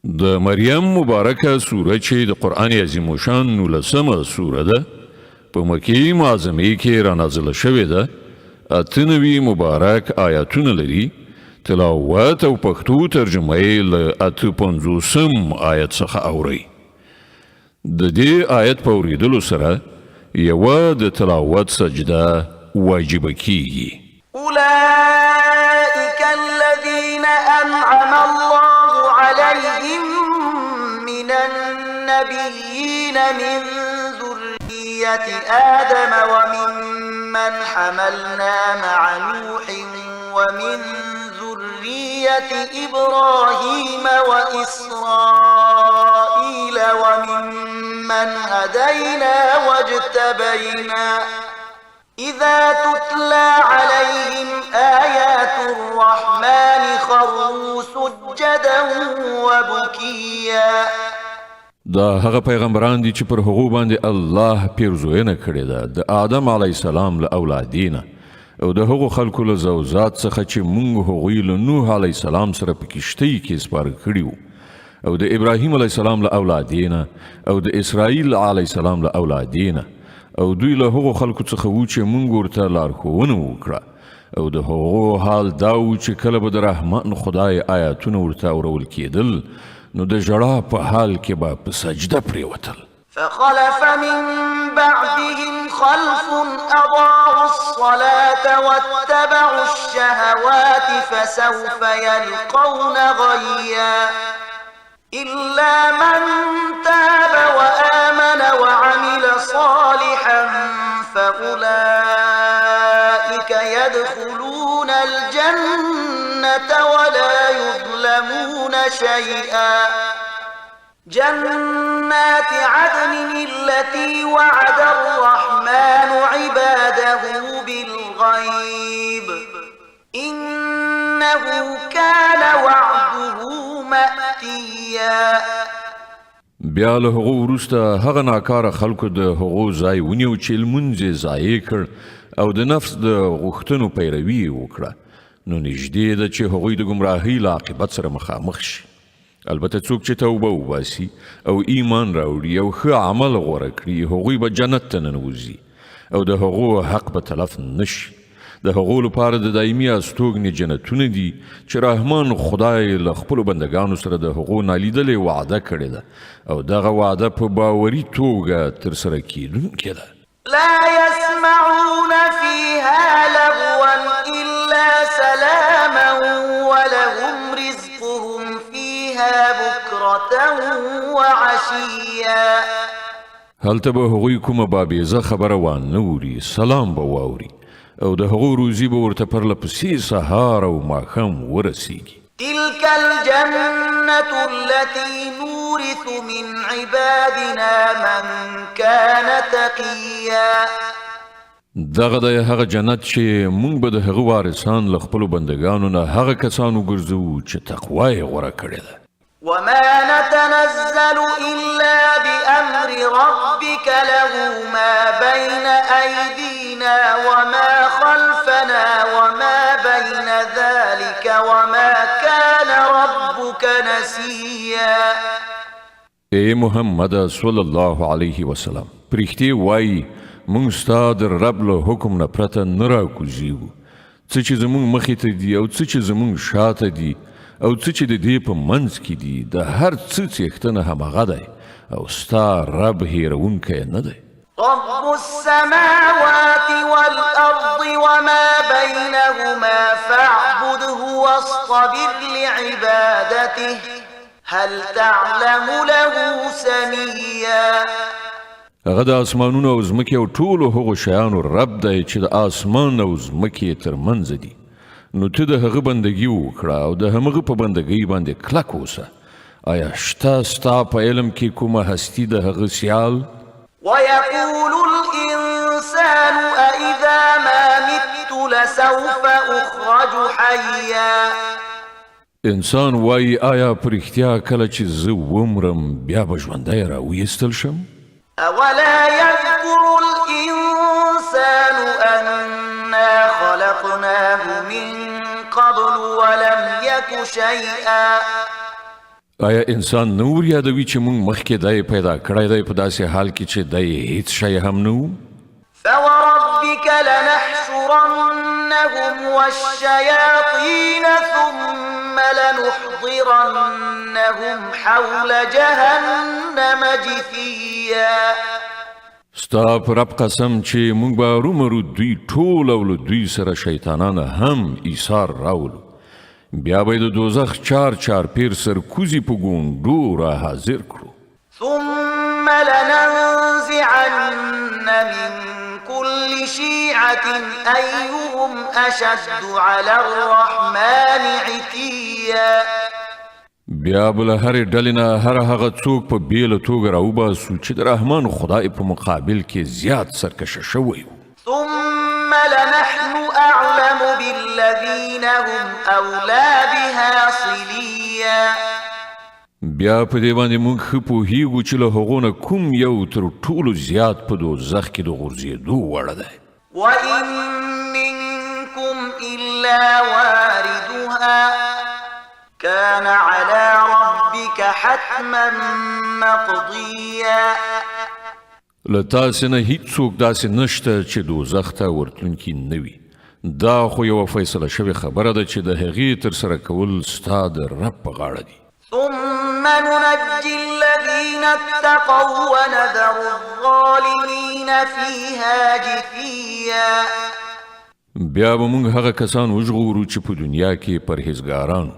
د مریم مبارکه سوره چې د قرآن عظیم الشان 19مه سوره ده په مکې معظمې کې رانازله شوې ده. 98 مبارک آیاتونه لري. تلاوت او پښتو ترجمه یې له 58 آیت څخه اورئ. د دې آیت په اورېدلو سره یوه د تلاوت سجده واجبه کیږي. أولئك الذين أنعم الله عليهم من النبيين من ذرية آدم وممن حملنا مع نوح ومن ذرية إبراهيم وإسرائيل وممن هدينا واجتبينا إذا تتلى عليهم آيات الرحمن خروا سجدا وبكيا. دا هغه پیغمبران دي چې پر هغو باندې الله پیرزوینه کړې ده د آدم علی السلام له اولادینه او د هغو خلکو له زوجات څخه چې موږ هغوی له نوح علی السلام سره په کشتۍ کې سپاره کړي وو او د ابراهیم علی السلام له اولادینه او د اسرائیل علی السلام له اولادینه او دوی له هغو خلکو څخه وو چې موږ ورته لارښوونه وکړه او د هغو حال دا و چې کله به د رحمان خدای آیاتونه ورته اورول کېدل نو د ژړا په حال کې به په سجده پرېوتل. فخلف من بعدهم خلف أضاعوا الصلاة واتبعوا الشهوات فسوف يلقون غيا إلا من تاب وآمن وعمل صالحا فأولئك يدخلون الجنة ولا يظلمون شيئا. جنات عدن التي وعد الرحمن عباده بالغيب إنه كان وعده مأتيا. بیا له هغو وروسته هغه ناکاره خلکو د هغو ځای ونیو چې لمونځ یې ضایع کړ او د نفس د غوښتنو پیروي یې وکړه نو نږدې ده چې هغوی د ګمراهۍ له عاقبت سره مخامخ شي. البته څوک چې توبه وباسي او ایمان راوړي او ښه عمل غوره کړي هغوی به جنت ته ننوځي او د هغو حق به تلف نشي. د هغو لپاره د دایمي استوګنې جنتونه دي چې رحمان خدای له خپلو بندګانو سره د هغو نالیدلې وعده کړې ده او دغه وعده په باوري توګه ترسره کیدونکې ده. لا يسمعون فيها لغوا إلا سلاما ولهم رزقهم فيها بكرة وعشيا. هلته به هغوی کومه بابیزه خبره وان نوري سلام به واوري او د هغو روزي به ورته پرله پسې سهار او ماښام ورسیږي. تلك الجنة التي نورث من عبادنا من كان تقيا. دغه د هغه جنت چې مونږ به د هغه وارثان له خپلو بندګانو نه هغه کسان وګرځوو چې تقوا یې غوره کړې ده. وما نتنزل إلا بأمر ربك له ما بين أيدينا وما خلفنا وما بين ذلك وما كان ربك نسيا. اے محمد صلی الله علیه وسلم پرښتې وایي موږ ستا د رب له حکم نه پرته نه راکوزیږو. څه چې زموږ مخې ته دي او څه چې زموږ شاته دي او څه چې د دې په منځ کې دي د هر څه څښتنه همغه دی او ستا رب هیرونکی نه دی. رب السماوات والأرض وما بينهما فاعبده واصطبر لعبادته هل تعلم له سميا. هغه د اسمانونو او ځمکې او ټولو هغو شیانو رب دی چې د اسمان او ځمکې ترمنځ دي نو ته د هغه بندګي وکړه او د همغه په بندګۍ باندې کلک اوسه. آیا شته ستا په علم کې کومه هستي د هغه سیال؟ ويقول الإنسان أإذا ما مت لسوف أخرج حيا. انسان وایي آیا په رښتیا کله چې زه ومرم بیا به ژوندی راویستل شم؟ أولا يذكر الإنسان أنا خلقناه من قبل ولم يك شيئا. آیا انسان نور یادوي چې موږ مخکې دی پیدا کړی دی په داسې حال کې چې دی هیڅ شی هم نه و؟ فوربك لنحشرنهم والشياطين ثم لنحضرنهم حول جهنم جثيا. ستا پر رب قسم چې موږ به رومرو دوی ټول او له دوی سره شیطانان هم ایثار راولو، بیا به د دوزخ چار پیر سرکوزي په ګونډو را حاضر کړو. ثم لننزعن من كل شيعة أيهم أشد على الرحمن عتيا. بیا بل هر ډلې نه هر هغه څوک په بیله توګه راوباسو چې د رحمان خدای په مقابل کې زیات سرکشه شوی و. ثم لنحن أعلم بالذين هم أولى بها صليا. بیا په دې باندې موږ ښه پوهیږو چې له هغو نه کوم یو تر ټولو زیات په دوزخ کې د غورځېدو وړ دی. وإن منكم إلا واردها كان على ربك حتما مقضيا. له تاسې نه هیڅوک داسې نشته چې دوزخ ته ورتلونکي نه وي. دا خو یوه فیصله شوې خبره ده چې د هغې ترسره کول ستا د رب په غاړه دي. ثم ننجي الذين اتقوا ونذر الظالمين فيها جثيا. بیا به موږ هغه کسان وژغورو چې په دنیا کې پرهیزګاران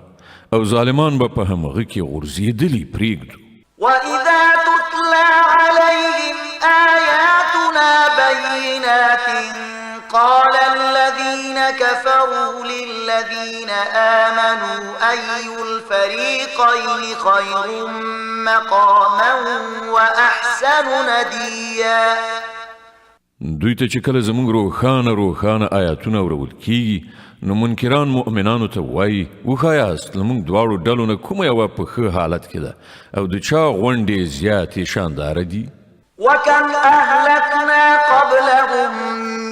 او ظالمان به په همغه کې غورځېدلي پرېږدو. وإذا تتلى عليهم آياتنا بينات قال الذين كفروا للذين آمنوا أي الفريقين خير مقاما وأحسن نديا. دوی ته چې کله زموږ روښانه آیاتونه اورول کیږي نو منکران مؤمنانو ته وایي وښایاست له موږ دواړو ډلو نه کومه یوه په ښه حالت کې ده او د چا غونډې زیاتې شانداره دي. وكم أهلكنا قبلهم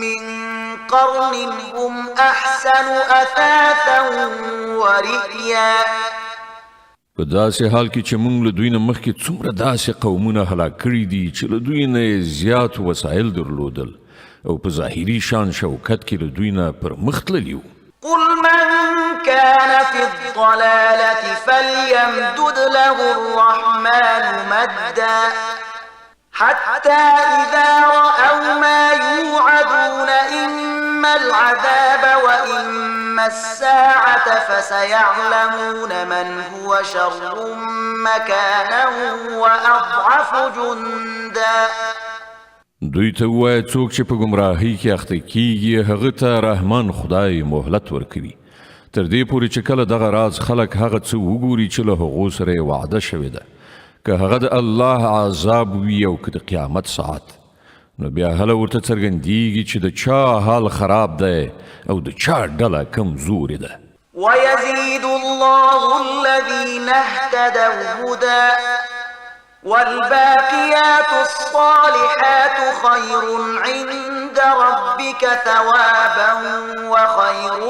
من قرن هم أحسن أثاثا ورئيا. په داسې حال کې چې موږ له دوی نه مخکې څومره داسې قومونه هلاک کړي دي چې له دوی نه زیات وسایل درلودل او په ظاهري شان شوکت کې له دوی نه پر مخ تللي وو. قل من كان في الضلالة فليمدد له الرحمن مدا حتى إذا رأوا ما يوعدون إما العذاب وإما الساعة فسيعلمون من هو شر مكانا وأضعف جندا. دوی ته ووایه څوک چې په ګمراهۍ کې اخته کیږي هغه ته رحمان خدای مهلت ورکوي تر دې پورې چې کله دغه راز خلک هغه څه وګوري چې له هغو سره یې وعده شوې ده، که هغه د الله عذاب وي او که د قیامت ساعت، نو بیا هله ورته څرګندېږي چې د چا حال خراب دی او د چا ډله کمزورې ده. ويزيد الله الذين اهتدوا هدى والباقيات الصالحات خير عند ربك ثوابا وخير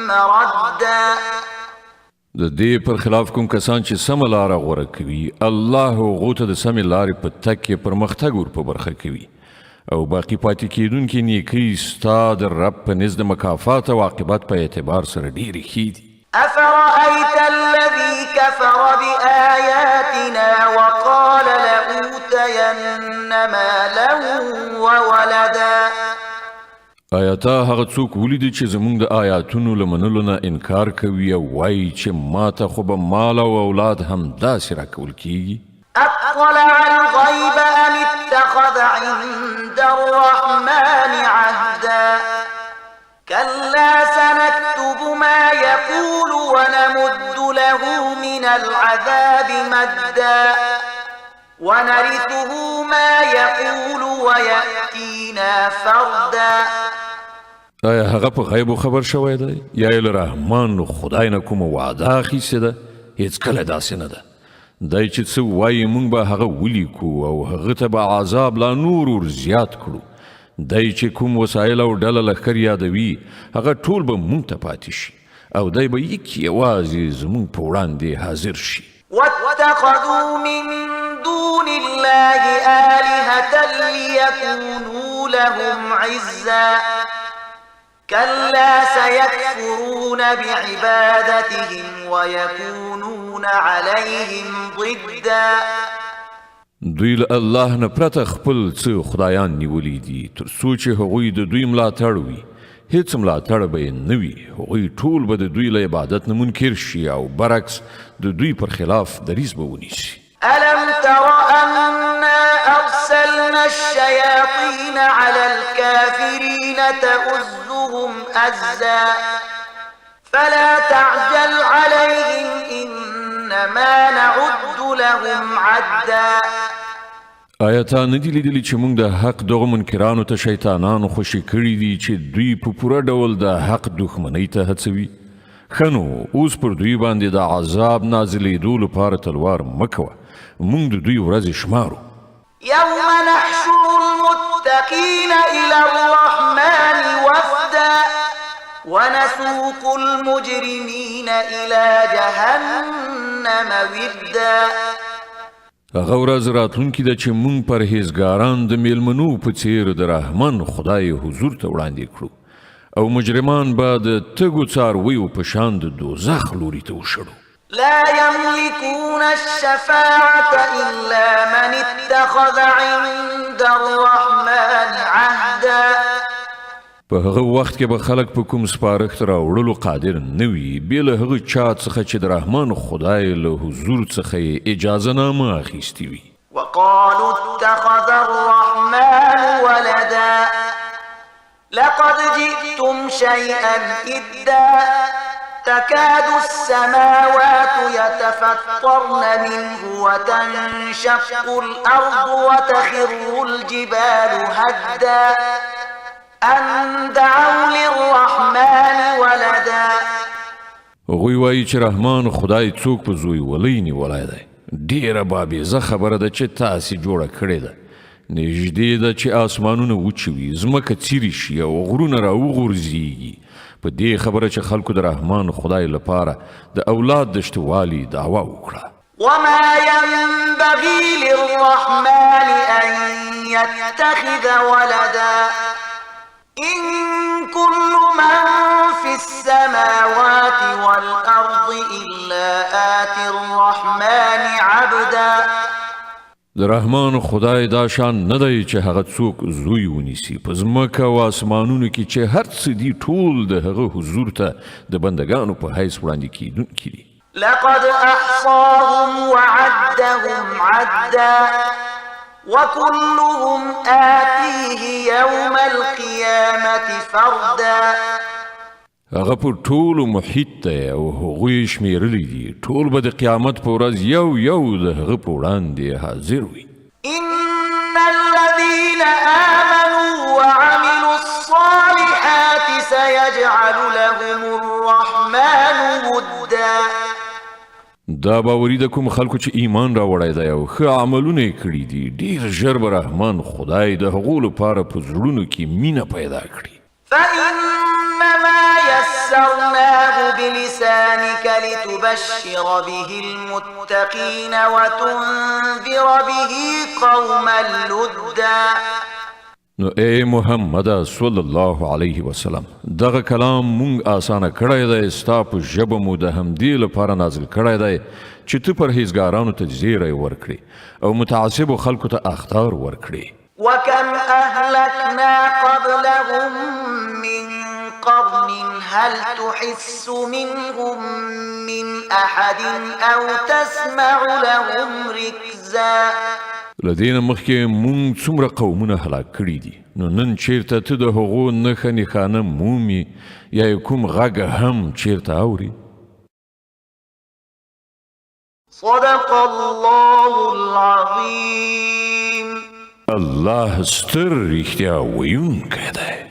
مردا. د دې پر خلاف کوم کسان چې سمه لاره غوره کوي الله هغو ته د سمې لارې په تګ کې پرمختګ ور په برخه کوي او باقي پاتې کېدونکي نیکۍ ستا د رب په نزد مکافات او عاقبت په اعتبار سره ډېرې ښې دي. أفرأيت الذي كفر بآياتنا وقال لأوتين مالا وولدا. آیا تا هغه څوک ولیدي چې زموږ د آیاتونو له منلو نه انکار کوي او وایي چې ما ته خو به مال او اولاد هم داسې راکول کیږي؟ أطلع الغيب أم اتخذ عند الرحمن عهدا. كلا سنكتب ما يقول ونمد له من العذاب مدا ونرثه ما يقول ويأتينا فردا. آیا هغه په غیبو خبر شوی دی یا یې له رحمان خدای نه کومه وعده اخیستې ده؟ هیڅ کله داسې نه ده. دی چې څه وایي موږ به هغه ولیکو او هغه ته به عذاب لا نور ور زیات کړو. دی چې کوم وسایل او ډله لښکر یادوي هغه ټول به موږ ته پاتې شي او دی به یوازې زموږ په وړاندې حاضر شي. واتخذوا من دون الله آلهة ليكونوا لهم عزا كلا سيكفرون بعبادتهم ويكونون عليهم ضدا. دوی له الله نه پرته خپل څه خدایان نیولي دي تر څو چې هغوی د دوی ملاتړ وي. هیڅ ملاتړ به یې نه وي. هغوی ټول به د دوی له عبادت نه منکر شي او برعکس د دوی پر خلاف دریځ به ونیسي. ألم تر أنا أرسلنا الشياطين على الكافرين تؤزهم أزا فلا تعجل عليهم إنما نعد لهم عدا. آیا تا نه دي لیدلي چې موږ د حق دغو منکرانو ته شیطانانو خوشي کړي دي چې دوی په پوره ډول د حق دښمنۍ ته هڅوي؟ ښه نو اوس پر دوی باندې د عذاب نازلېدو لپاره تلوار مه کوه. موږ د دوی ورځې شمارو. يوم نحشر المتقين إلى الرحمن وفدا ونسوق المجرمين إلى جهنم وردا. هغه ورځ راتلونکې ده چې موږ پرهیزګاران د میلمنو په څېر د رحمان خدای حضور ته وړاندې کړو او مجرمان به د تږو څارویو په شان د دوزخ لوري ته وشړو. لا يملكون الشفاعة إلا من اتخذ عند الرحمن عهدا. په هغه وخت کې به خلک په کوم سپارښت راوړلو قادر نه وي بې له هغه چا څخه چې د رحمان خدای له حضور څخه یې اجازه نامه اخیستې وي. وقالوا اتخذ الرحمن ولدا لقد جئتم شيئا إدا تكاد السماوات يتفطرن منه وتنشق الأرض وتخر الجبال هدا أن دعوا للرحمن ولدا. هغوی وایي چې رحمان خدای څوک په زوی ولی نیولی دی. ډېره بابیزه خبره ده چې تاسې جوړه کړې ده. نږدې ده چې آسمانونه وچوي ځمکه څیرې شي او غرونه راوغورځېږي په دې خبره چې خلکو د رحمان خدای لپاره د اولاد د شتوالي دعوه وکړه. وما ينبغي للرحمن أن يتخذ ولدا إن كل من في السماوات والأرض إلا آتي الرحمن عبدا. د رحمان خدای دا شان نه دی چې هغه څوک زوی ونیسي په ځمکه او آسمانونو کې چې هر څه دي ټول د هغه حضور ته د بندګانو په حیث وړاندې کیدونکي دي. لقد أحصاهم وعدهم عدا وكلهم آتيه يوم القيامة فردا. هغه په ټولو محیط دی او هغوی شمیرلی دي ټول به د قیامت په ورځ یو یو د هغه په وړاندې حاضر وي. إن الذين آمنوا وعملوا الصالحات سيجعل لهم الرحمن ودا. دا باوري د کوم خلکو چې ایمان راوړی دی او ښه عملونه یې کړي دي ډېر ژر به رحمان خدای د هغو لپاره په زړونو کې مینه پیدا کړي. فإنما يسرناه بلسانك لتبشر به المتقين وتنذر به قوما لدا. نو اے محمد صلی الله علیه وسلم دغه کلام مونږ آسانه کړی دی ستا په ژبه مو د همدې لپاره نازل کړی دی چې ته پرهیزګارانو ته زیری ورکړي او متعصبو خلکو ته اخطار ورکړي. وكم أهلكنا قبلهم من قرن هل تحس منهم من أحد أو تسمع لهم ركزا. لدین مخکې مونږ څومره قومونه هلاک کړي دي نو نن چیرته ته د هغو نښه نښانه مومي یا کوم غږ هم چیرته اوري. صدق الله العظيم. الله ستر رښتیا ویونکی دی.